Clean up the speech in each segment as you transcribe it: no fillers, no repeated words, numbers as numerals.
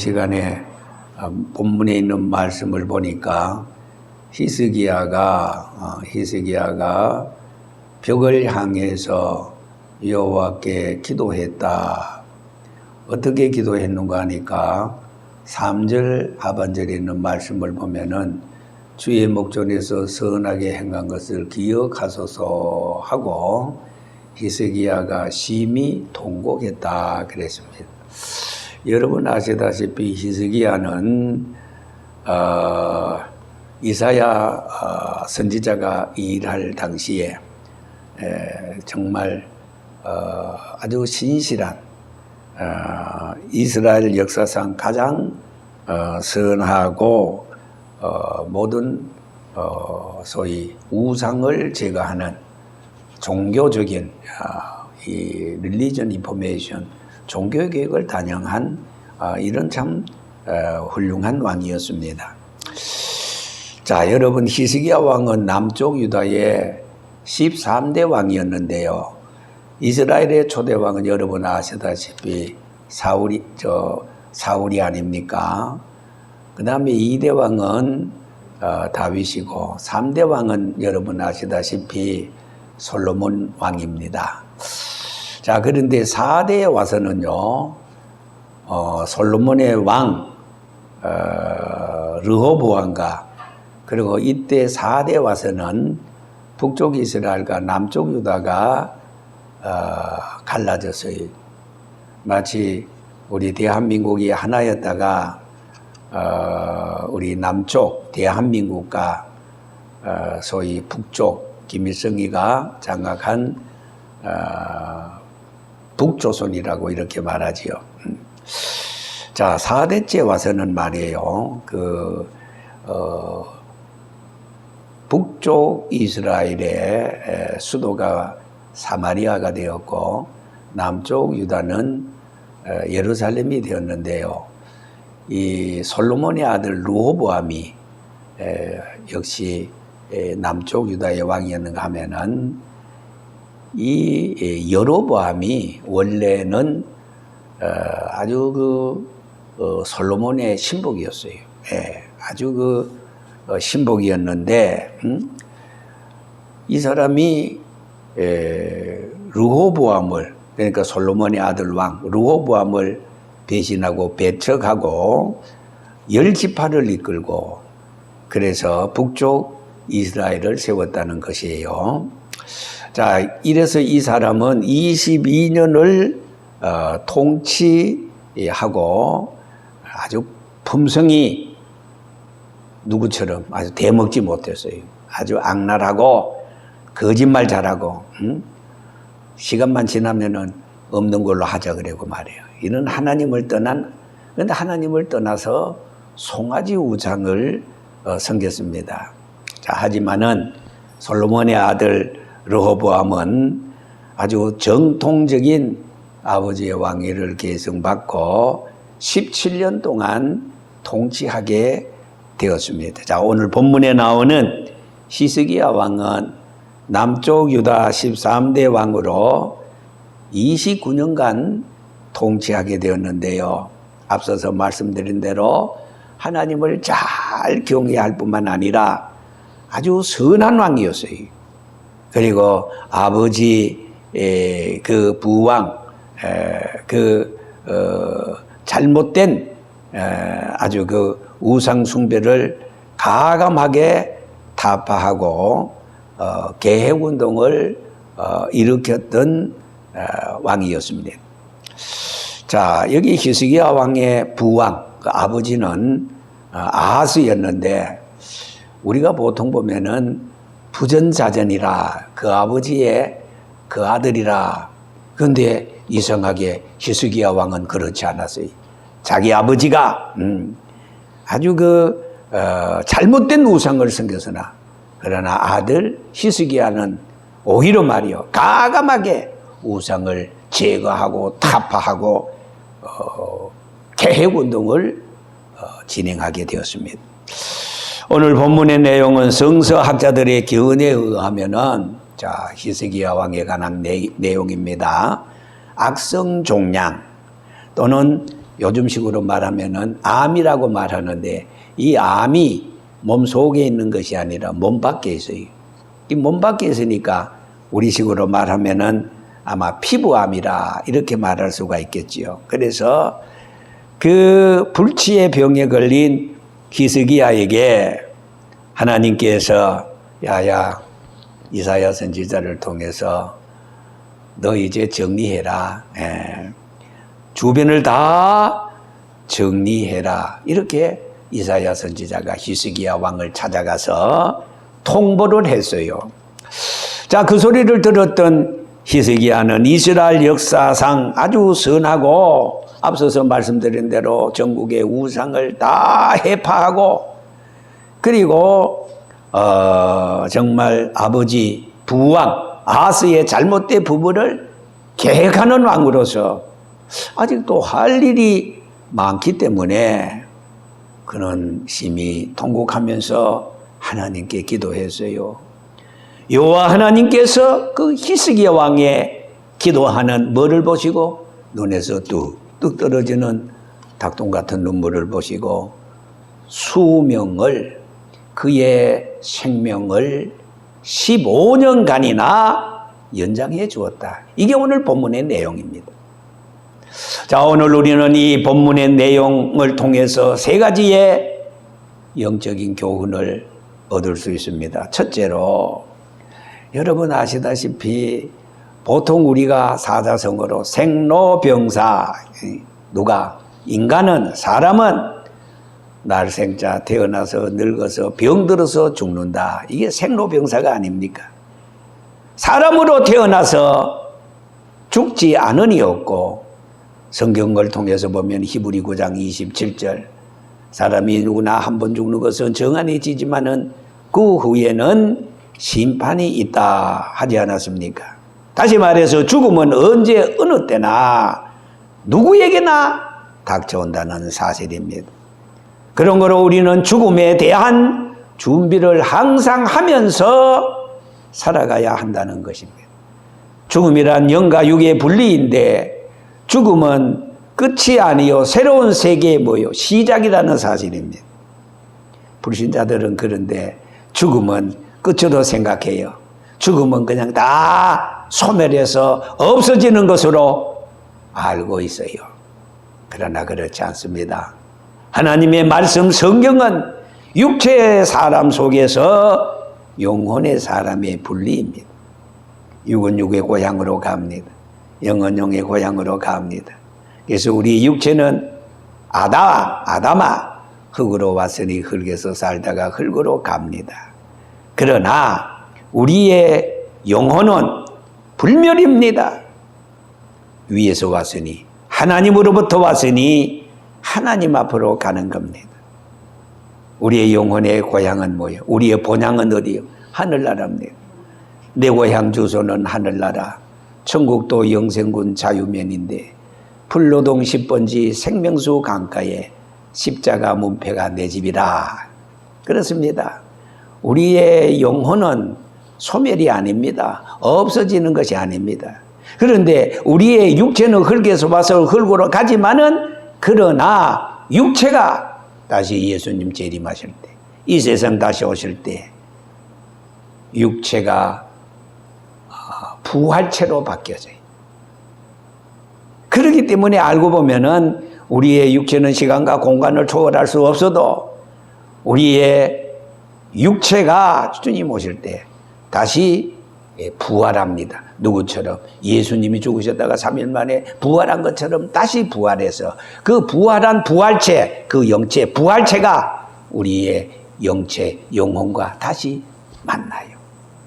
시간에 본문에 있는 말씀을 보니까 히스기야가 벽을 향해서 여호와께 기도했다. 어떻게 기도했는가 하니까 3절 하반절에 있는 말씀을 보면은 주의 목전에서 선하게 행한 것을 기억하소서 하고 히스기야가 심히 통곡했다 그랬습니다. 여러분 아시다시피 히스기야는 이사야 선지자가 일할 당시에 정말 아주 신실한 이스라엘 역사상 가장 선하고 모든 소위 우상을 제거하는 종교적인 이 릴리전 인포메이션 종교 개혁을 단영한 이런 참 훌륭한 왕이었습니다. 자, 여러분 히스기야 왕은 남쪽 유다의 13대 왕이었는데요. 이스라엘의 초대 왕은 여러분 아시다시피 사울이 아닙니까? 그 다음에 2대 왕은 다윗이고 3대 왕은 여러분 아시다시피 솔로몬 왕입니다. 자, 그런데 4대에 와서는요, 솔로몬의 왕 르호보암과 그리고 이때 4대에 와서는 북쪽 이스라엘과 남쪽 유다가 갈라졌어요. 마치 우리 대한민국이 하나였다가 우리 남쪽 대한민국과 소위 북쪽 김일성이가 장악한 북조선이라고 이렇게 말하지요. 자, 4대째 와서는 말이에요. 북쪽 이스라엘의 수도가 사마리아가 되었고 남쪽 유다는 예루살렘이 되었는데요. 이 솔로몬의 아들 르호보암이 역시 남쪽 유다의 왕이었는가 하면은 이 여로보암이 원래는 아주 솔로몬의 신복이었어요. 아주 신복이었는데 이 사람이 르호보암을 그러니까 솔로몬의 아들 왕 르호보암을 배신하고 배척하고 10지파를 이끌고 그래서 북쪽 이스라엘을 세웠다는 것이에요. 자, 이래서 이 사람은 22년을 통치하고 아주 품성이 누구처럼 아주 대먹지 못했어요. 아주 악랄하고 거짓말 잘하고 시간만 지나면은 없는 걸로 하자 그러고 말이에요. 이런 그런데 하나님을 떠나서 송아지 우상을 섬겼습니다. 자, 하지만은 솔로몬의 아들 르호보암은 아주 정통적인 아버지의 왕위를 계승받고 17년 동안 통치하게 되었습니다. 자, 오늘 본문에 나오는 히스기야 왕은 남쪽 유다 13대 왕으로 29년간 통치하게 되었는데요. 앞서서 말씀드린 대로 하나님을 잘 경외할 뿐만 아니라 아주 선한 왕이었어요. 그리고 아버지 그 부왕 잘못된 아주 우상 숭배를 가감하게 타파하고 개혁 운동을 일으켰던 왕이었습니다. 자, 여기 히스기야 왕의 부왕 그 아버지는 아하스였는데 우리가 보통 보면은 부전자전이라 그 아버지의 그 아들이라. 그런데 이상하게 히스기야 왕은 그렇지 않았어요. 자기 아버지가 아주 잘못된 우상을 섬겼으나 그러나 아들 히스기야는 오히려 말이요 가감하게 우상을 제거하고 타파하고 개혁운동을 진행하게 되었습니다. 오늘 본문의 내용은 성서학자들의 견해에 의하면은 자, 히스기야 왕에 관한 내용입니다. 악성종양 또는 요즘식으로 말하면은 암이라고 말하는데 이 암이 몸 속에 있는 것이 아니라 몸 밖에 있어요. 이 몸 밖에 있으니까 우리식으로 말하면은 아마 피부암이라 이렇게 말할 수가 있겠지요. 그래서 그 불치의 병에 걸린 히스기야에게 하나님께서 야야 이사야 선지자를 통해서 너 이제 정리해라. 주변을 다 정리해라. 이렇게 이사야 선지자가 히스기야 왕을 찾아가서 통보를 했어요. 자, 그 소리를 들었던 히스기야는 이스라엘 역사상 아주 선하고 앞서서 말씀드린 대로 전국의 우상을 다 해파하고 그리고 정말 아버지 부왕 아하스의 잘못된 부분을 계획하는 왕으로서 아직도 할 일이 많기 때문에 그는 심히 통곡하면서 하나님께 기도했어요. 여호와 하나님께서 그 히스기야 왕의 기도하는 뭐를 보시고 눈에서 뚝뚝 떨어지는 닭똥 같은 눈물을 보시고 수명을 그의 생명을 15년간이나 연장해 주었다. 이게 오늘 본문의 내용입니다. 자, 오늘 우리는 이 본문의 내용을 통해서 세 가지의 영적인 교훈을 얻을 수 있습니다. 첫째로 여러분 아시다시피 보통 우리가 사자성어로 생로병사 누가 인간은 사람은 날생자 태어나서 늙어서 병들어서 죽는다. 이게 생로병사가 아닙니까? 사람으로 태어나서 죽지 않으니 없고 성경을 통해서 보면 히브리 9장 27절 사람이 누구나 한 번 죽는 것은 정한해지지만은 그 후에는 심판이 있다 하지 않았습니까? 다시 말해서 죽음은 언제 어느 때나 누구에게나 닥쳐온다는 사실입니다. 그런 거로 우리는 죽음에 대한 준비를 항상 하면서 살아가야 한다는 것입니다. 죽음이란 영과 육의 분리인데 죽음은 끝이 아니요 새로운 세계의 뭐요 시작이라는 사실입니다. 불신자들은 그런데 죽음은 끝으로 생각해요. 죽음은 그냥 다 소멸해서 없어지는 것으로 알고 있어요. 그러나 그렇지 않습니다. 하나님의 말씀 성경은 육체의 사람 속에서 영혼의 사람의 분리입니다. 육은 육의 고향으로 갑니다. 영은 영의 고향으로 갑니다. 그래서 우리 육체는 아담아 흙으로 왔으니 흙에서 살다가 흙으로 갑니다. 그러나 우리의 영혼은 불멸입니다. 위에서 왔으니 하나님으로부터 왔으니 하나님 앞으로 가는 겁니다. 우리의 영혼의 고향은 뭐예요? 우리의 본향은 어디요? 하늘나라입니다. 내 고향 주소는 하늘나라. 천국도 영생군 자유면인데 불로동 10번지 생명수 강가에 십자가 문패가 내 집이라. 그렇습니다. 우리의 영혼은 소멸이 아닙니다. 없어지는 것이 아닙니다. 그런데 우리의 육체는 흙에서 와서 흙으로 가지만은 그러나 육체가 다시 예수님 재림하실 때, 이 세상 다시 오실 때 육체가 부활체로 바뀌어져요. 그렇기 때문에 알고 보면은 우리의 육체는 시간과 공간을 초월할 수 없어도 우리의 육체가 주님 오실 때 다시 부활합니다. 누구처럼? 예수님이 죽으셨다가 3일 만에 부활한 것처럼 다시 부활해서 그 부활한 부활체, 그 영체, 부활체가 우리의 영체, 영혼과 다시 만나요.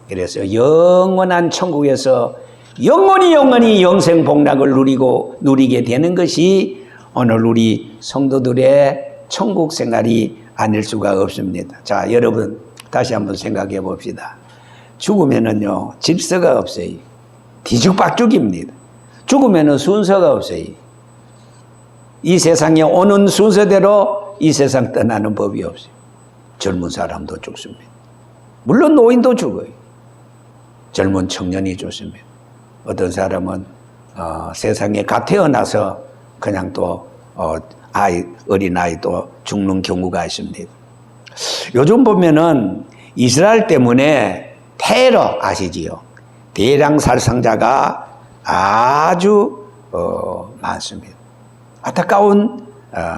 그래서 영원한 천국에서 영원히 영생 복락을 누리게 되는 것이 오늘 우리 성도들의 천국 생활이 아닐 수가 없습니다. 자, 여러분 다시 한번 생각해 봅시다. 죽으면은요 질서가 없어요. 뒤죽박죽입니다. 죽으면은 순서가 없어요. 이 세상에 오는 순서대로 이 세상 떠나는 법이 없어요. 젊은 사람도 죽습니다. 물론 노인도 죽어요. 젊은 청년이 죽습니다. 어떤 사람은 세상에 갓 태어나서 그냥 또 어린아이도 죽는 경우가 있습니다. 요즘 보면은 이스라엘 때문에 테러 아시지요? 대량 살상자가 아주 많습니다. 안타까운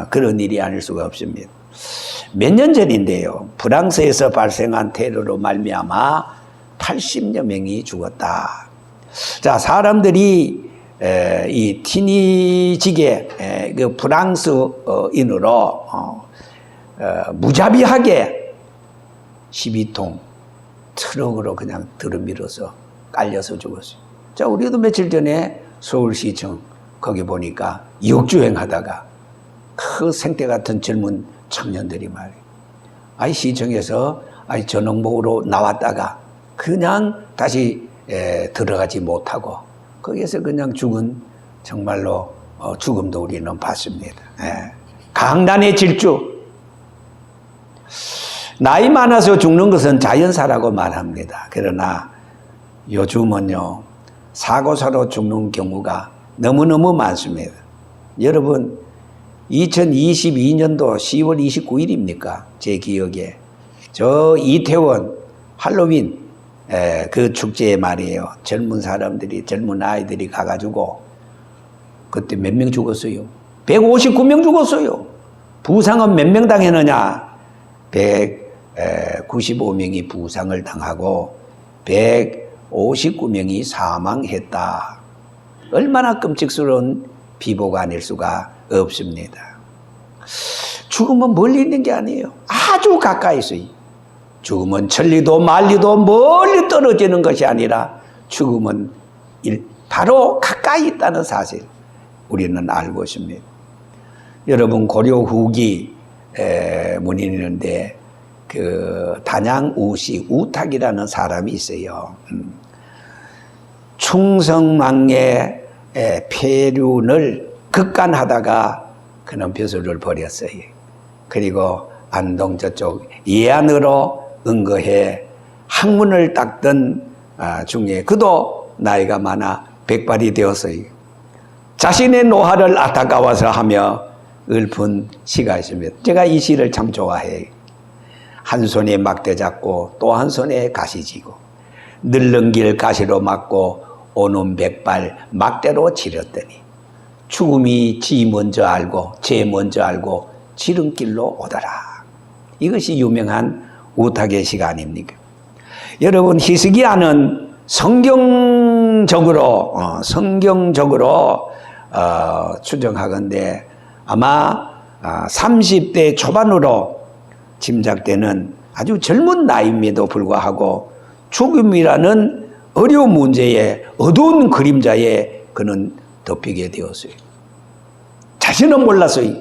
그런 일이 아닐 수가 없습니다. 몇 년 전인데요. 프랑스에서 발생한 테러로 말미암아 80여 명이 죽었다. 자, 사람들이 이 티니지게 그 프랑스인으로 무자비하게 12통 트럭으로 그냥 들어밀어서 깔려서 죽었어요. 자, 우리도 며칠 전에 서울시청 거기 보니까 역주행하다가 그 생태 같은 젊은 청년들이 말이에요. 시청에서 전역목으로 나왔다가 그냥 다시 들어가지 못하고 거기에서 그냥 죽은 정말로 죽음도 우리는 봤습니다. 강단의 질주. 나이 많아서 죽는 것은 자연사라고 말합니다. 그러나 요즘은요, 사고사로 죽는 경우가 너무너무 많습니다. 여러분, 2022년도 10월 29일입니까? 제 기억에. 저 이태원 할로윈 그 축제에 말이에요. 젊은 사람들이, 젊은 아이들이 가가지고 그때 몇 명 죽었어요? 159명 죽었어요. 부상은 몇 명 당했느냐? 195명이 부상을 당하고 159명이 사망했다. 얼마나 끔찍스러운 비보가 아닐 수가 없습니다. 죽음은 멀리 있는 게 아니에요. 아주 가까이 있어요. 죽음은 천리도 만리도 멀리 떨어지는 것이 아니라 죽음은 바로 가까이 있다는 사실 우리는 알고 있습니다. 여러분, 고려 후기 문인이 있는데 그 단양 우시 우탁이라는 사람이 있어요. 충성망의 폐륜을 극간하다가 그는 벼슬을 버렸어요. 그리고 안동 저쪽 예안으로 응거해 학문을 닦던 중에 그도 나이가 많아 백발이 되었어요. 자신의 노화를 안타까워서 하며 읊은 시가 있습니다. 제가 이 시를 참 좋아해요. 한 손에 막대 잡고 또 한 손에 가시 쥐고 늘른 길 가시로 막고 오는 백발 막대로 치렀더니 죽음이 지 먼저 알고 제 먼저 알고 지름길로 오더라. 이것이 유명한 우탁의 시가 아닙니까? 여러분, 히스기야는 성경적으로 추정하건대 아마 30대 초반으로 짐작되는 아주 젊은 나이임에도 불구하고 죽음이라는 어려운 문제에 어두운 그림자에 그는 덮이게 되었어요. 자신은 몰랐어요.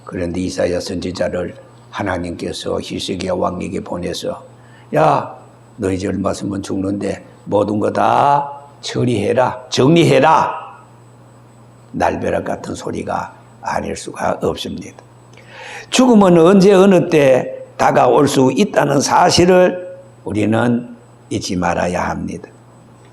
그런데 이사야 선지자를 하나님께서 히스기야 왕에게 보내서 야, 너 이제 얼마 있으면 죽는데 모든 거 다 처리해라, 정리해라. 날벼락 같은 소리가 아닐 수가 없습니다. 죽음은 언제 어느 때 다가올 수 있다는 사실을 우리는 잊지 말아야 합니다.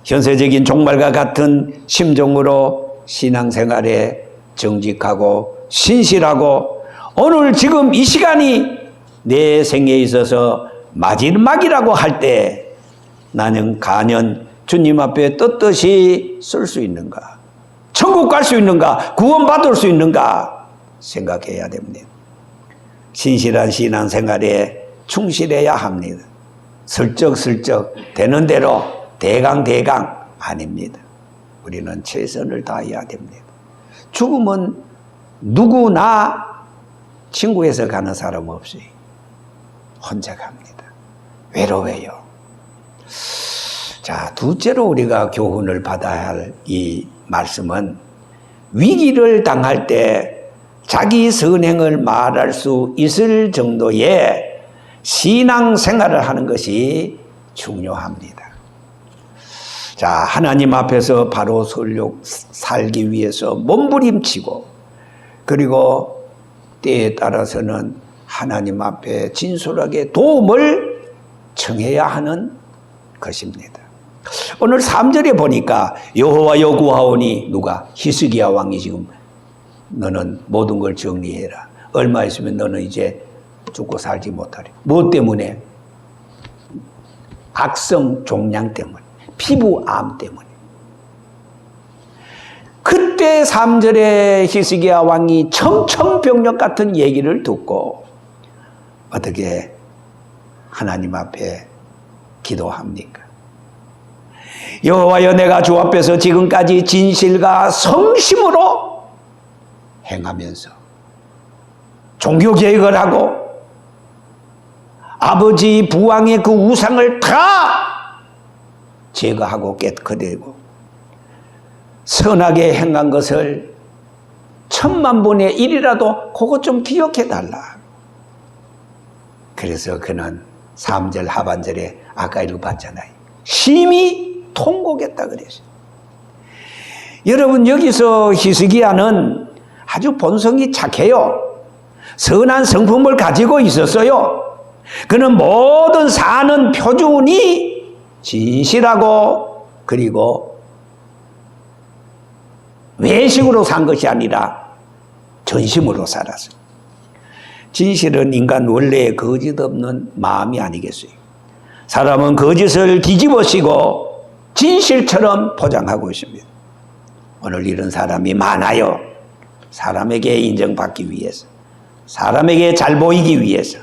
현세적인 종말과 같은 심정으로 신앙생활에 정직하고 신실하고 오늘 지금 이 시간이 내 생에 있어서 마지막이라고 할 때 나는 가년 주님 앞에 떳떳이 설 수 있는가? 천국 갈 수 있는가? 구원받을 수 있는가? 생각해야 됩니다. 신실한 신앙생활에 충실해야 합니다. 슬쩍슬쩍 되는 대로 대강 아닙니다. 우리는 최선을 다해야 됩니다. 죽음은 누구나 친구에서 가는 사람 없이 혼자 갑니다. 외로워요. 자, 둘째로 우리가 교훈을 받아야 할 이 말씀은 위기를 당할 때 자기 선행을 말할 수 있을 정도의 신앙생활을 하는 것이 중요합니다. 자, 하나님 앞에서 바로 살기 위해서 몸부림치고 그리고 때에 따라서는 하나님 앞에 진솔하게 도움을 청해야 하는 것입니다. 오늘 3절에 보니까 여호와 여구하오니 누가? 히스기야 왕이 지금 너는 모든 걸 정리해라. 얼마 있으면 너는 이제 죽고 살지 못하리. 무엇 때문에? 악성 종양 때문에, 피부암 때문에. 그때 3절에 히스기야 왕이 청천벽력 같은 얘기를 듣고 어떻게 하나님 앞에 기도합니까? 여호와여, 내가 주 앞에서 지금까지 진실과 성심으로 행하면서 종교개혁을 하고 아버지 부왕의 그 우상을 다 제거하고 깨끗하고 선하게 행한 것을 10,000,000분의 1이라도 그것 좀 기억해달라. 그래서 그는 3절 하반절에 아까 읽어봤잖아요. 심히 통곡했다 그랬어요. 여러분, 여기서 히스기야는 아주 본성이 착해요. 선한 성품을 가지고 있었어요. 그는 모든 사는 표준이 진실하고 그리고 외식으로 산 것이 아니라 전심으로 살았어요. 진실은 인간 원래의 거짓 없는 마음이 아니겠어요. 사람은 거짓을 뒤집어쓰고 진실처럼 포장하고 있습니다. 오늘 이런 사람이 많아요. 사람에게 인정받기 위해서, 사람에게 잘 보이기 위해서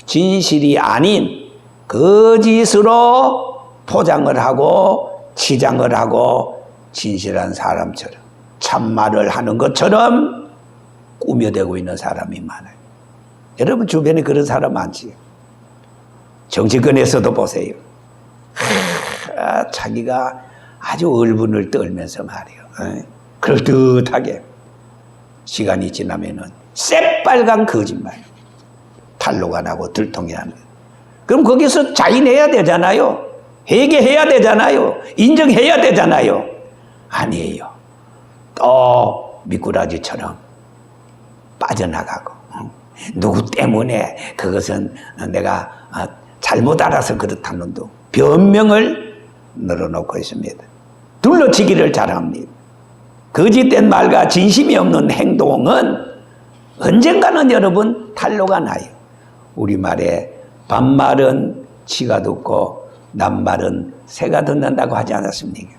진실이 아닌 거짓으로 포장을 하고 치장을 하고 진실한 사람처럼 참말을 하는 것처럼 꾸며대고 있는 사람이 많아요. 여러분 주변에 그런 사람 많지요. 정치권에서도 보세요. 자기가 아주 얼분을 떨면서 말이에요. 그럴듯하게 시간이 지나면은 새빨간 거짓말, 탄로가 나고 들통이 나는. 그럼 거기서 자인해야 되잖아요. 회개해야 되잖아요. 인정해야 되잖아요. 아니에요. 또 미꾸라지처럼 빠져나가고, 누구 때문에 그것은 내가 잘못 알아서 그렇다는 둥 변명을 늘어놓고 있습니다. 둘러치기를 잘합니다. 거짓된 말과 진심이 없는 행동은 언젠가는 여러분 탄로가 나요. 우리말에 반말은 치가 듣고 낱말은 새가 듣는다고 하지 않았습니까?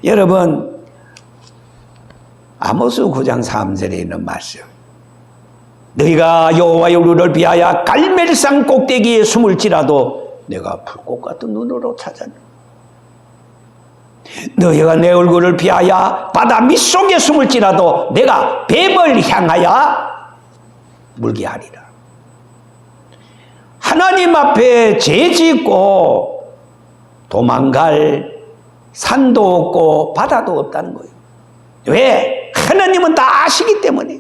여러분, 아모스 9장 3절에 있는 말씀, 너희가 여호와의 우르를 비하여 갈멜산 꼭대기에 숨을지라도 내가 불꽃 같은 눈으로 찾았노. 너희가 내 얼굴을 피하여 바다 밑속에 숨을지라도 내가 뱀을 향하여 물게 하리라. 하나님 앞에 죄 짓고 도망갈 산도 없고 바다도 없다는 거예요. 왜? 하나님은 다 아시기 때문에.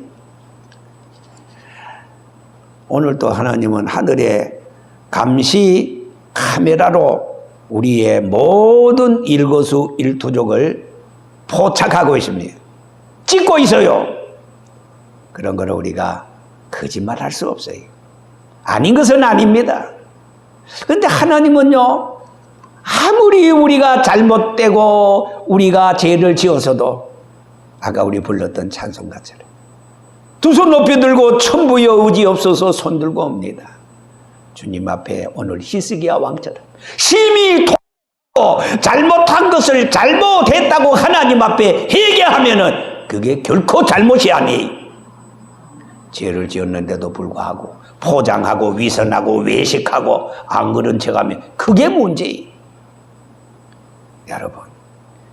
오늘 또 하나님은 하늘에 감시 카메라로 우리의 모든 일거수일투족을 포착하고 있습니다. 찍고 있어요. 그런 거를 우리가 거짓말할 수 없어요. 아닌 것은 아닙니다. 그런데 하나님은요, 아무리 우리가 잘못되고 우리가 죄를 지어서도 아까 우리 불렀던 찬송가처럼 두 손 높이 들고 천부여 의지 없어서 손 들고 옵니다. 주님 앞에 오늘 히스기야 왕처럼 심히 잘못한 것을 잘못했다고 하나님 앞에 회개하면은 그게 결코 잘못이 아니에요. 죄를 지었는데도 불구하고 포장하고 위선하고 외식하고 안 그런 척하면 그게 문제예요. 여러분,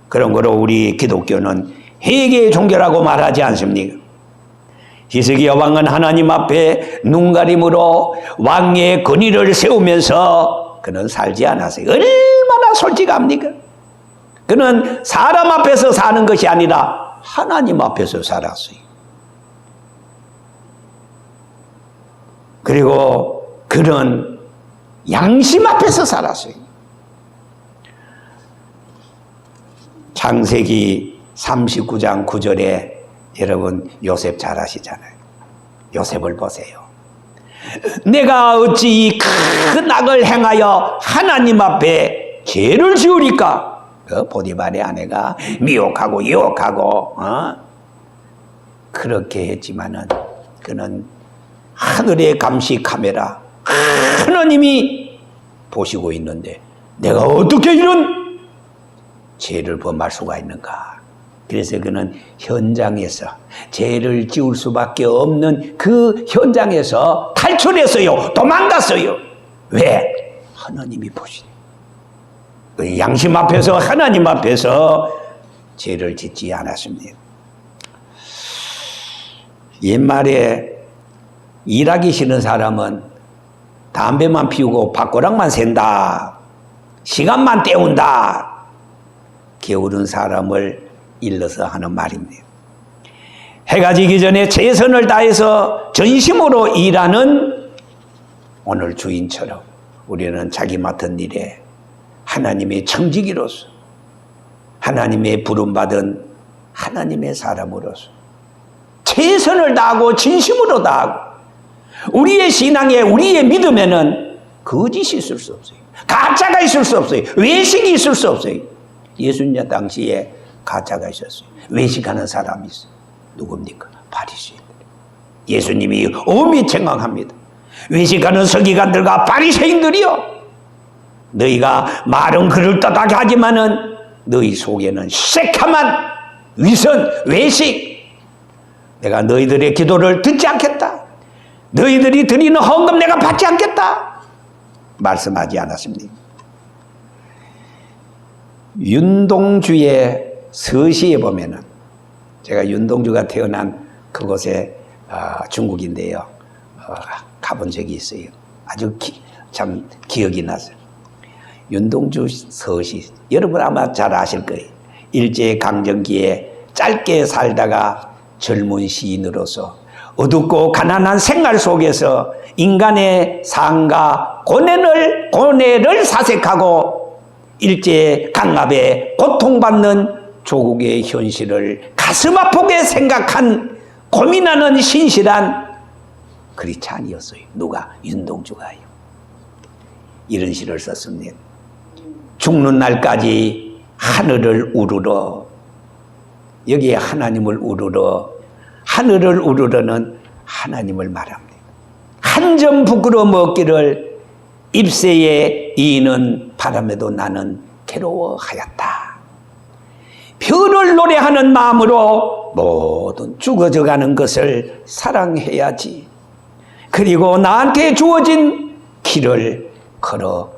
그런 거로 우리 기독교는 회개의 종교라고 말하지 않습니까? 히스기야 왕은 하나님 앞에 눈가림으로 왕의 권위를 세우면서 그는 살지 않았어요. 얼마나 솔직합니까? 그는 사람 앞에서 사는 것이 아니라 하나님 앞에서 살았어요. 그리고 그는 양심 앞에서 살았어요. 창세기 39장 9절에 여러분 요셉 잘 아시잖아요. 요셉을 보세요. 내가 어찌 이 큰 악을 행하여 하나님 앞에 죄를 지으리까? 그 보디발의 아내가 미혹하고 유혹하고 그렇게 했지만은 그는 하늘의 감시 카메라 하나님이 보시고 있는데 내가 어떻게 이런 죄를 범할 수가 있는가. 그래서 그는 현장에서 죄를 지을 수밖에 없는 그 현장에서 탈출했어요. 도망갔어요. 왜? 하나님이 보시네. 양심 앞에서 하나님 앞에서 죄를 짓지 않았습니다. 옛말에 일하기 싫은 사람은 담배만 피우고 밥꼬락만 샌다. 시간만 때운다. 게으른 사람을 일러서 하는 말입니다. 해가 지기 전에 최선을 다해서 전심으로 일하는 오늘 주인처럼 우리는 자기 맡은 일에 하나님의 청지기로서 하나님의 부름받은 하나님의 사람으로서 최선을 다하고 진심으로 다하고 우리의 신앙에 우리의 믿음에는 거짓이 있을 수 없어요. 가짜가 있을 수 없어요. 외식이 있을 수 없어요. 예수님 당시에 가짜가 있었어요. 외식하는 사람이 있어요. 누굽니까? 바리새인들. 예수님이 엄히 책망합니다. 외식하는 서기관들과 바리새인들이요, 너희가 말은 그럴듯하게 하지만은 너희 속에는 새카만 위선, 외식. 내가 너희들의 기도를 듣지 않겠다. 너희들이 드리는 헌금 내가 받지 않겠다. 말씀하지 않았습니까? 윤동주의 서시에 보면은, 제가 윤동주가 태어난 그곳에 중국인데요, 가본 적이 있어요. 아주 참 기억이 나서요. 윤동주 서시, 여러분 아마 잘 아실 거예요. 일제강점기에 짧게 살다가 젊은 시인으로서 어둡고 가난한 생활 속에서 인간의 삶과 고뇌를 사색하고 일제 강압에 고통받는 조국의 현실을 가슴 아프게 생각한 고민하는 신실한 크리스찬이었어요. 누가? 윤동주가요. 이런 시를 썼습니다. 죽는 날까지 하늘을 우르러, 여기에 하나님을 우르러, 하늘을 우르러는 하나님을 말합니다. 한 점 부끄러움 없기를 입새에 이는 바람에도 나는 괴로워하였다. 별을 노래하는 마음으로 모든 죽어져가는 것을 사랑해야지. 그리고 나한테 주어진 길을 걸어가겠다.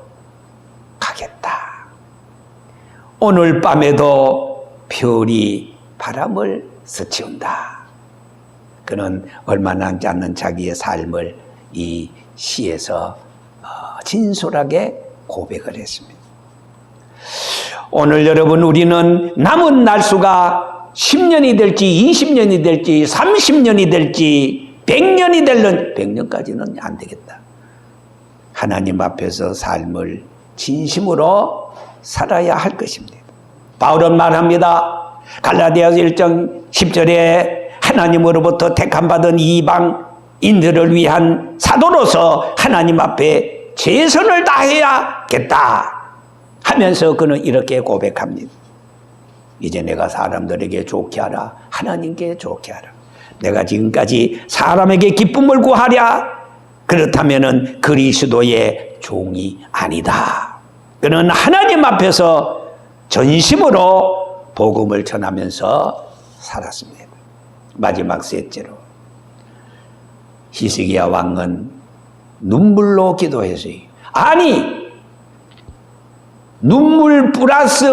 오늘 밤에도 별이 바람을 스치운다. 그는 얼마 남지 않는 자기의 삶을 이 시에서 진솔하게 고백을 했습니다. 오늘 여러분, 우리는 남은 날수가 10년이 될지 20년이 될지 30년이 될지 100년이 될는 100년까지는 안 되겠다. 하나님 앞에서 삶을 진심으로 살아야 할 것입니다. 바울은 말합니다. 갈라디아서 1장 10절에 하나님으로부터 택함받은 이방인들을 위한 사도로서 하나님 앞에 최선을 다해야겠다 하면서 그는 이렇게 고백합니다. 이제 내가 사람들에게 좋게 하라. 하나님께 좋게 하라. 내가 지금까지 사람에게 기쁨을 구하랴. 그렇다면은 그리스도의 종이 아니다. 그는 하나님 앞에서 전심으로 복음을 전하면서 살았습니다. 마지막 셋째로, 히스기야 왕은 눈물로 기도했어요. 아니, 눈물 플러스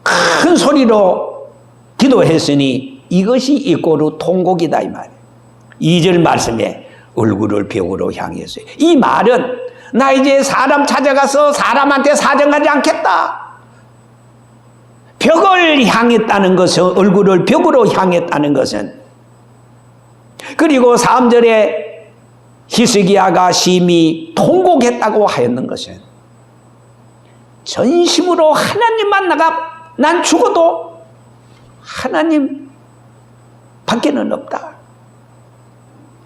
큰 소리로 기도했으니 이것이 이꼬르 통곡이다 이 말이에요. 2절 말씀에 얼굴을 벽으로 향했어요. 이 말은 나 이제 사람 찾아가서 사람한테 사정하지 않겠다. 벽을 향했다는 것은, 얼굴을 벽으로 향했다는 것은, 그리고 3절에 히스기야가 심히 통곡했다고 하였는 것은 전심으로 하나님만 난 죽어도 하나님 밖에는 없다.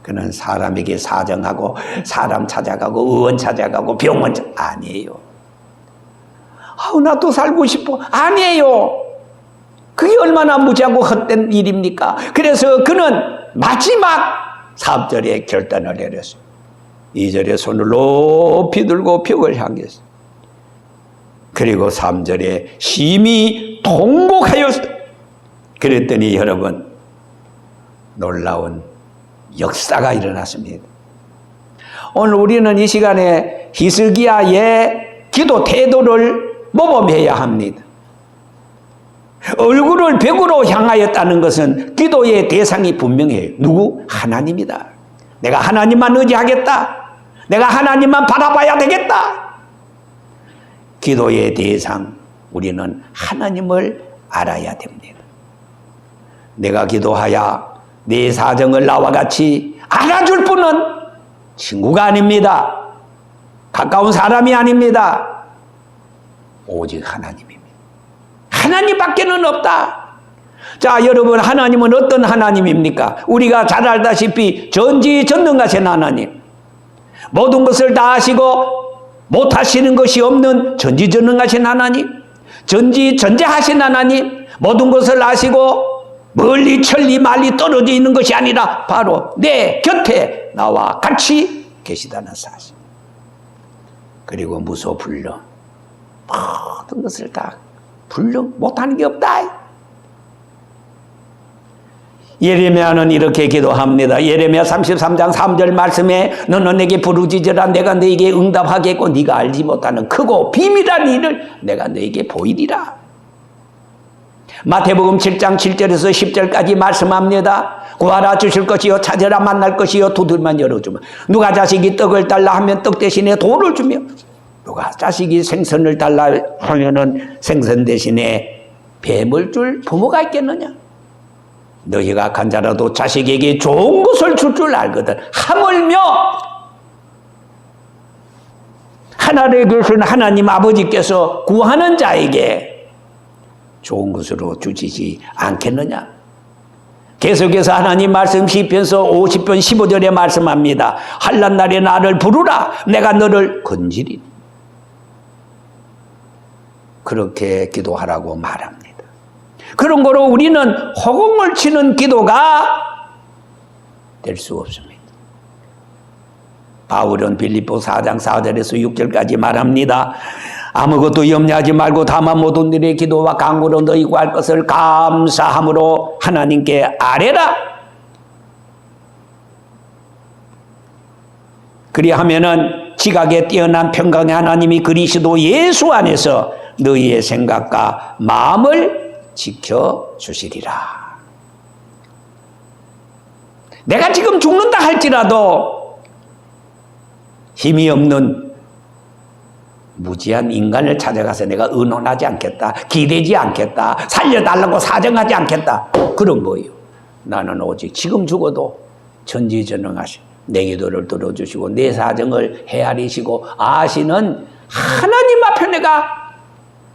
그는 사람에게 사정하고 사람 찾아가고 의원 찾아가고 병원 아니에요. 아우 나도 살고 싶어. 아니에요. 그게 얼마나 무지하고 헛된 일입니까? 그래서 그는 마지막 3절에 결단을 내렸어요. 2절에 손을 높이 들고 벽을 향했어요. 그리고 3절에 심히 통곡하였어요. 그랬더니 여러분, 놀라운 역사가 일어났습니다. 오늘 우리는 이 시간에 히스기야의 기도 태도를 모범해야 합니다. 얼굴을 벽으로 향하였다는 것은 기도의 대상이 분명해요. 누구? 하나님이다. 내가 하나님만 의지하겠다. 내가 하나님만 바라봐야 되겠다. 기도의 대상, 우리는 하나님을 알아야 됩니다. 내가 기도하여 내 사정을 나와 같이 알아줄 분은 친구가 아닙니다. 가까운 사람이 아닙니다. 오직 하나님입니다. 하나님밖에는 없다. 자, 여러분, 하나님은 어떤 하나님입니까? 우리가 잘 알다시피 전지전능하신 하나님, 모든 것을 다 아시고 못하시는 것이 없는 전지전능하신 하나님, 전지전제하신 하나님, 모든 것을 아시고 멀리 천리 말리 떨어져 있는 것이 아니라 바로 내 곁에 나와 같이 계시다는 사실. 그리고 무소불능, 모든 것을 다 불능 못하는 게 없다. 예레미야는 이렇게 기도합니다. 예레미야 33장 3절 말씀에 너는 내게 부르짖으라 내가 너에게 응답하겠고 네가 알지 못하는 크고 비밀한 일을 내가 너에게 보이리라. 마태복음 7장 7절에서 10절까지 말씀합니다. 구하라 주실 것이요 찾으라 만날 것이요 두들만 열어주면 누가 자식이 떡을 달라 하면 떡 대신에 돌을 주며 누가 자식이 생선을 달라 하면은 생선 대신에 뱀을 줄 부모가 있겠느냐? 너희가 간자라도 자식에게 좋은 것을 줄 줄 알거든. 하물며 하늘에 계신 하나님 아버지께서 구하는 자에게 좋은 것으로 주시지 않겠느냐? 계속해서 하나님 말씀 시편서 50편 15절에 말씀합니다. 환난 날에 나를 부르라 내가 너를 건지리니. 그렇게 기도하라고 말합니다. 그런 거로 우리는 허공을 치는 기도가 될 수 없습니다. 바울은 빌립보 4장 4절에서 6절까지 말합니다. 아무것도 염려하지 말고 다만 모든 일의 기도와 간구로 너희 구할 것을 감사함으로 하나님께 아뢰라. 그리하면은 지각에 뛰어난 평강의 하나님이 그리스도 예수 안에서 너희의 생각과 마음을 지켜주시리라. 내가 지금 죽는다 할지라도 힘이 없는 무지한 인간을 찾아가서 내가 의논하지 않겠다, 기대지 않겠다, 살려달라고 사정하지 않겠다. 그런 거예요. 나는 오직 지금 죽어도 전지전능하신 내 기도를 들어주시고 내 사정을 헤아리시고 아시는 하나님 앞에 내가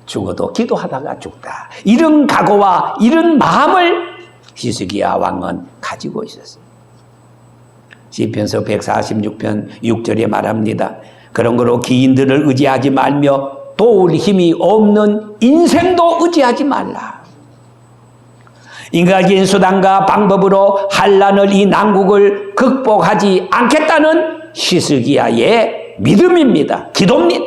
죽어도 기도하다가 죽다. 이런 각오와 이런 마음을 히스기야 왕은 가지고 있었어요. 시편서 146편 6절에 말합니다. 그런 거로 기인들을 의지하지 말며 도울 힘이 없는 인생도 의지하지 말라. 인간적인 수단과 방법으로 환난을 이 난국을 극복하지 않겠다는 히스기야의 믿음입니다. 기도입니다.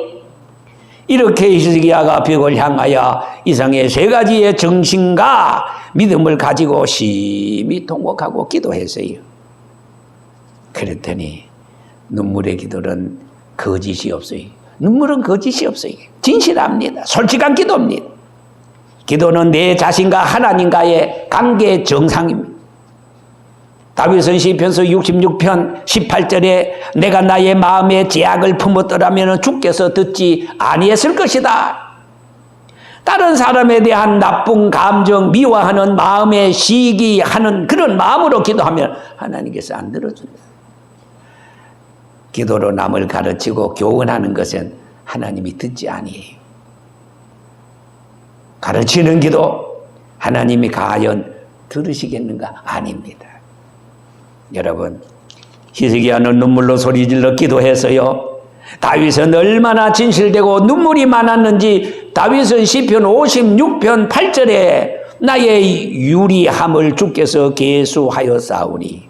이렇게 히스기야가 벽을 향하여 이상의 세 가지의 정신과 믿음을 가지고 심히 통곡하고 기도했어요. 그랬더니 눈물의 기도는 거짓이 없어요. 눈물은 거짓이 없어요. 진실합니다. 솔직한 기도입니다. 기도는 내 자신과 하나님과의 관계 정상입니다. 다윗은 시편서 66편 18절에 내가 나의 마음에 제약을 품었더라면 주께서 듣지 아니했을 것이다. 다른 사람에 대한 나쁜 감정, 미워하는 마음에 시기하는 그런 마음으로 기도하면 하나님께서 안 들어준다. 기도로 남을 가르치고 교훈하는 것은 하나님이 듣지 아니에요. 가르치는 기도 하나님이 과연 들으시겠는가? 아닙니다. 여러분, 히스기야는 눈물로 소리질러 기도해서요. 다윗은 얼마나 진실되고 눈물이 많았는지 다윗은 시편 56편 8절에 나의 유리함을 주께서 계수하여 싸우니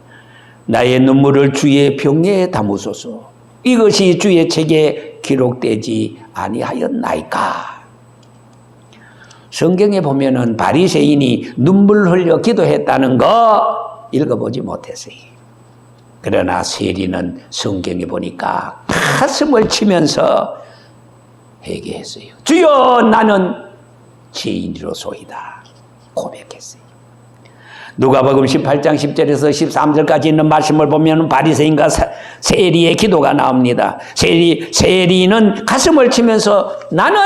나의 눈물을 주의 병에 담으소서. 이것이 주의 책에 기록되지 아니하였나이까. 성경에 보면은 바리새인이 눈물 흘려 기도했다는 거 읽어보지 못했어요. 그러나 세리는 성경에 보니까 가슴을 치면서 회개했어요. 주여, 나는 죄인이로소이다 고백했어요. 누가복음 18장 10절에서 13절까지 있는 말씀을 보면 바리새인과 세리의 기도가 나옵니다. 세리는 가슴을 치면서 나는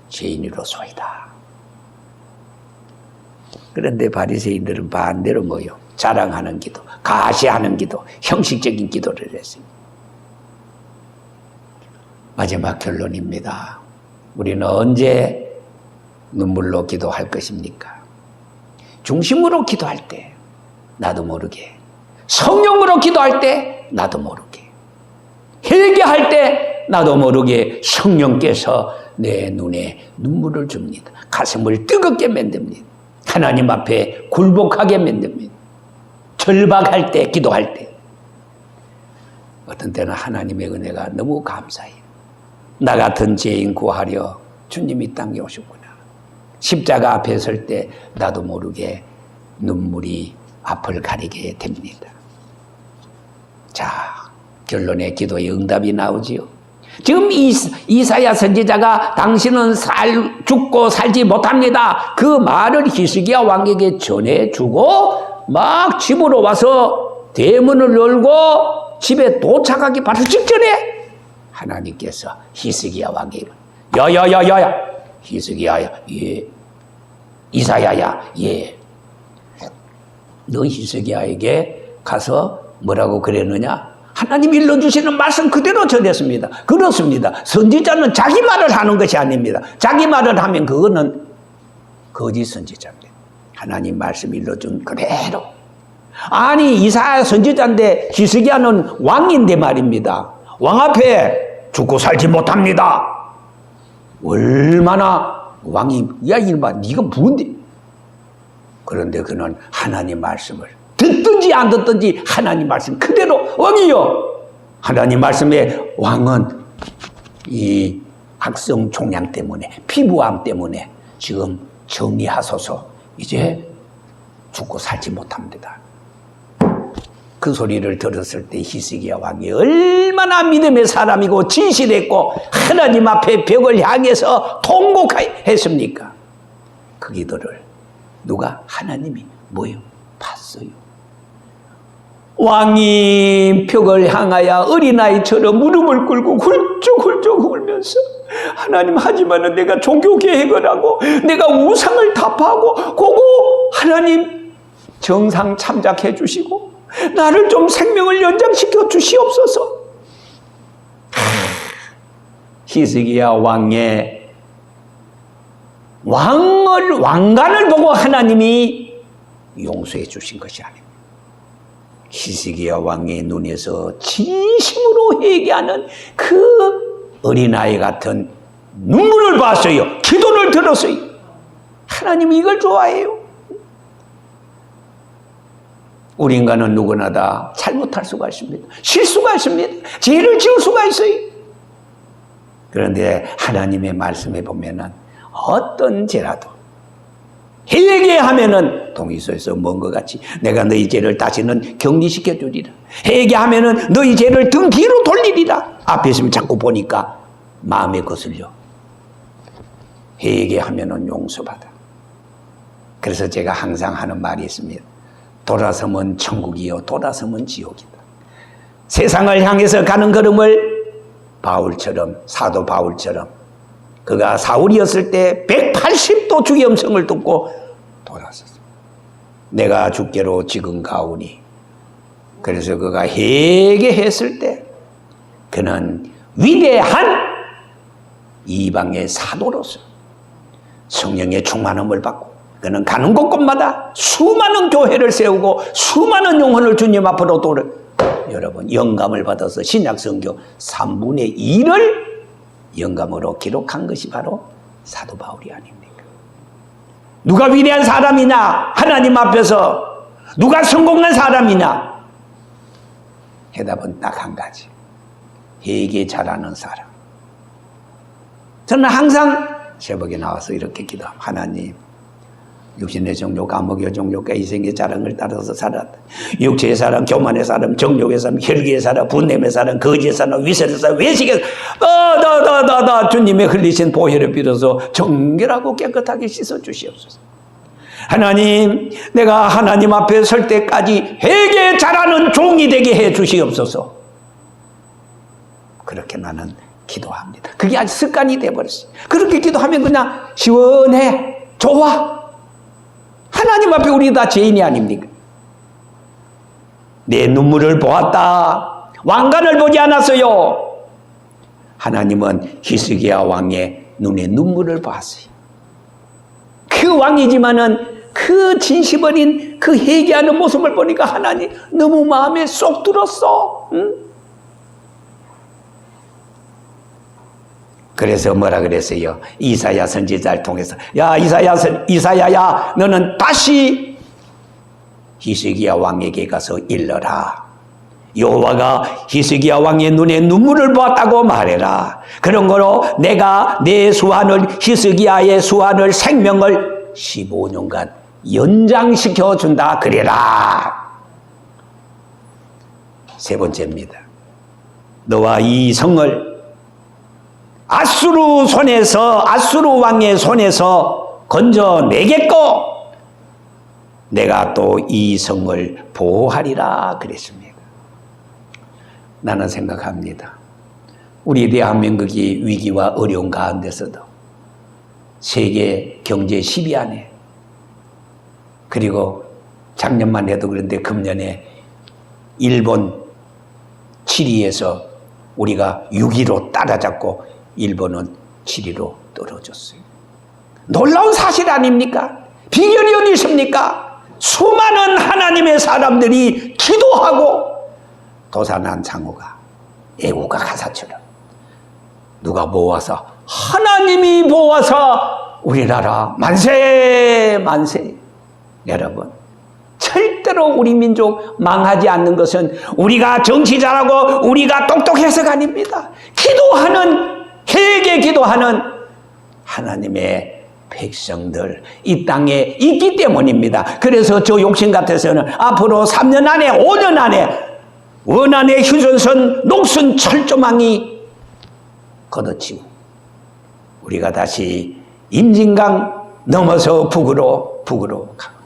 죄인이로소이다. 그런데 바리새인들은 반대로 뭐요? 자랑하는 기도, 가시하는 기도, 형식적인 기도를 했어요. 마지막 결론입니다. 우리는 언제 눈물로 기도할 것입니까? 중심으로 기도할 때 나도 모르게, 성령으로 기도할 때 나도 모르게, 회개할 때 나도 모르게 성령께서 내 눈에 눈물을 줍니다. 가슴을 뜨겁게 만듭니다. 하나님 앞에 굴복하게 만듭니다. 절박할 때, 기도할 때. 어떤 때는 하나님의 은혜가 너무 감사해요. 나 같은 죄인 구하려 주님이 땅에 오셨구나. 십자가 앞에 설 때 나도 모르게 눈물이 앞을 가리게 됩니다. 자, 결론에 기도의 응답이 나오지요. 지금 이사야 선지자가 당신은 죽고 살지 못합니다. 그 말을 히스기야 왕에게 전해주고 막 집으로 와서 대문을 열고 집에 도착하기 바로 직전에 하나님께서 히스기야 왕에게 야야야야야 히스기야야 예 이사야야 예 너 히스기야에게 가서 뭐라고 그랬느냐? 하나님 일러주시는 말씀 그대로 전했습니다. 그렇습니다. 선지자는 자기 말을 하는 것이 아닙니다. 자기 말을 하면 그거는 거짓 선지자입니다. 하나님 말씀 일러준 그대로. 아니 이사야 선지자인데 히스기야는 왕인데 말입니다. 왕 앞에 죽고 살지 못합니다. 얼마나 왕이 야 이봐 네가 뭔데? 그런데 그는 하나님 말씀을 듣든지 안 듣든지 하나님 말씀 그대로 왕이요. 하나님 말씀에 왕은 이 악성 종양 때문에 피부암 때문에 지금 정리하소서 이제 죽고 살지 못합니다. 그 소리를 들었을 때 히스기야 왕이 얼마나 믿음의 사람이고 진실했고 하나님 앞에 벽을 향해서 통곡했습니까? 그 기도를 누가? 하나님이 뭐요? 봤어요. 왕이 벽을 향하여 어린아이처럼 무릎을 꿇고 훌쩍훌쩍 울면서 하나님 하지만은 내가 종교 개혁을 하고 내가 우상을 타파하고 그거 하나님 정상 참작해 주시고 나를 좀 생명을 연장시켜 주시옵소서. 히스기야 왕의 왕관을 보고 하나님이 용서해 주신 것이 아닙니다. 히스기야 왕의 눈에서 진심으로 회개하는 그 어린아이 같은 눈물을 봤어요. 기도를 들었어요. 하나님이 이걸 좋아해요. 우리 인간은 누구나 다 잘못할 수가 있습니다. 실수가 있습니다. 죄를 지을 수가 있어요. 그런데 하나님의 말씀에 보면은 어떤 죄라도 회개하면은 동의서에서 뭔 것 같이 내가 너희 죄를 다시는 격리시켜 주리라. 회개하면은 너희 죄를 등 뒤로 돌리리라. 앞에 있으면 자꾸 보니까 마음에 거슬려. 회개하면은 용서받아. 그래서 제가 항상 하는 말이 있습니다. 돌아서면 천국이요 돌아서면 지옥이다. 세상을 향해서 가는 걸음을 바울처럼 사도 바울처럼 그가 사울이었을 때 180도 주의 음성을 듣고 돌아섰습니다. 내가 주께로 지금 가오니. 그래서 그가 회개했을 때 그는 위대한 이방의 사도로서 성령의 충만함을 받고 그는 가는 곳곳마다 수많은 교회를 세우고 수많은 영혼을 주님 앞으로 여러분 영감을 받아서 신약성경 3분의 1을 영감으로 기록한 것이 바로 사도 바울이 아닙니까? 누가 위대한 사람이냐? 하나님 앞에서 누가 성공한 사람이냐? 해답은 딱 한 가지. 회개 잘하는 사람. 저는 항상 새벽에 나와서 이렇게 기도합니다. 하나님, 육신의 정욕, 감옥의 정욕과 이생의 자랑을 따라서 살았다. 육체의 사람, 교만의 사람, 정욕의 사람, 혈기의 사람, 분냄의 사람, 거짓의 사람, 위선의 사람, 외식의 사람, 주님의 흘리신 보혈을 빌어서 정결하고 깨끗하게 씻어 주시옵소서. 하나님, 내가 하나님 앞에 설 때까지 회개 잘하는 종이 되게 해 주시옵소서. 그렇게 나는 기도합니다. 그게 아주 습관이 되어버렸어요. 그렇게 기도하면 그냥 시원해, 좋아. 하나님 앞에 우리 다 죄인이 아닙니까? 내 눈물을 보았다. 왕관을 보지 않았어요. 하나님은 히스기야 왕의 눈에 눈물을 보았어요. 그 왕이지만은 그 진심 어린 그 회개하는 모습을 보니까 하나님 너무 마음에 쏙 들었어. 응? 그래서 뭐라 그랬어요? 이사야 선지자를 통해서 야 이사야야 너는 다시 히스기야 왕에게 가서 일러라. 여호와가 히스기야 왕의 눈에 눈물을 보았다고 말해라. 그런 거로 내가 내 수완을 히스기야의 수완을 생명을 15년간 연장시켜 준다 그래라. 세 번째입니다. 너와 이 성을 아수르 왕의 손에서 건져내겠고 내가 또 이 성을 보호하리라 그랬습니다. 나는 생각합니다. 우리 대한민국이 위기와 어려운 가운데서도 세계 경제 10위 안에 그리고 작년만 해도 그런데 금년에 일본 7위에서 우리가 6위로 따라잡고 일본은 7위로 떨어졌어요. 놀라운 사실 아닙니까? 비결이 어디 있습니까? 수많은 하나님의 사람들이 기도하고 도산한 장우가 애국가 가사처럼 누가 모아서 하나님이 모아서 우리나라 만세 만세. 여러분 절대로 우리 민족 망하지 않는 것은 우리가 정치 잘하고 우리가 똑똑해서가 아닙니다. 기도하는 회개 기도하는 하나님의 백성들 이 땅에 있기 때문입니다. 그래서 저 욕심 같아서는 앞으로 3년 안에 5년 안에 원안의 휴전선 녹슨 철조망이 걷어치고 우리가 다시 임진강 넘어서 북으로 가고.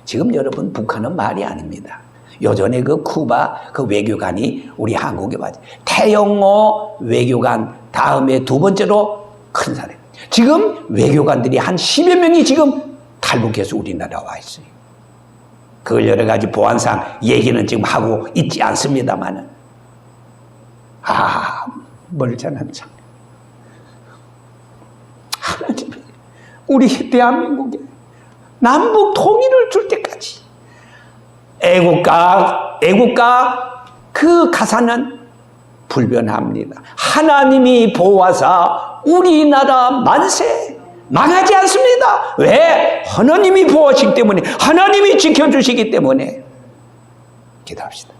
지금 여러분 북한은 말이 아닙니다. 요전에 그 쿠바 그 외교관이 우리 한국에 왔죠. 태영호 외교관 다음에 두 번째로 큰 사람. 지금 외교관들이 한 10여 명이 지금 탈북해서 우리나라 와 있어요. 그걸 여러 가지 보안상 얘기는 지금 하고 있지 않습니다만은 멀쩡한 참 하나님이 우리 대한민국에 남북 통일을 줄 때까지 애국가 그 가사는 불변합니다. 하나님이 보호하사 우리나라 만세 망하지 않습니다. 왜? 하나님이 보호하시기 때문에 하나님이 지켜주시기 때문에 기도합시다.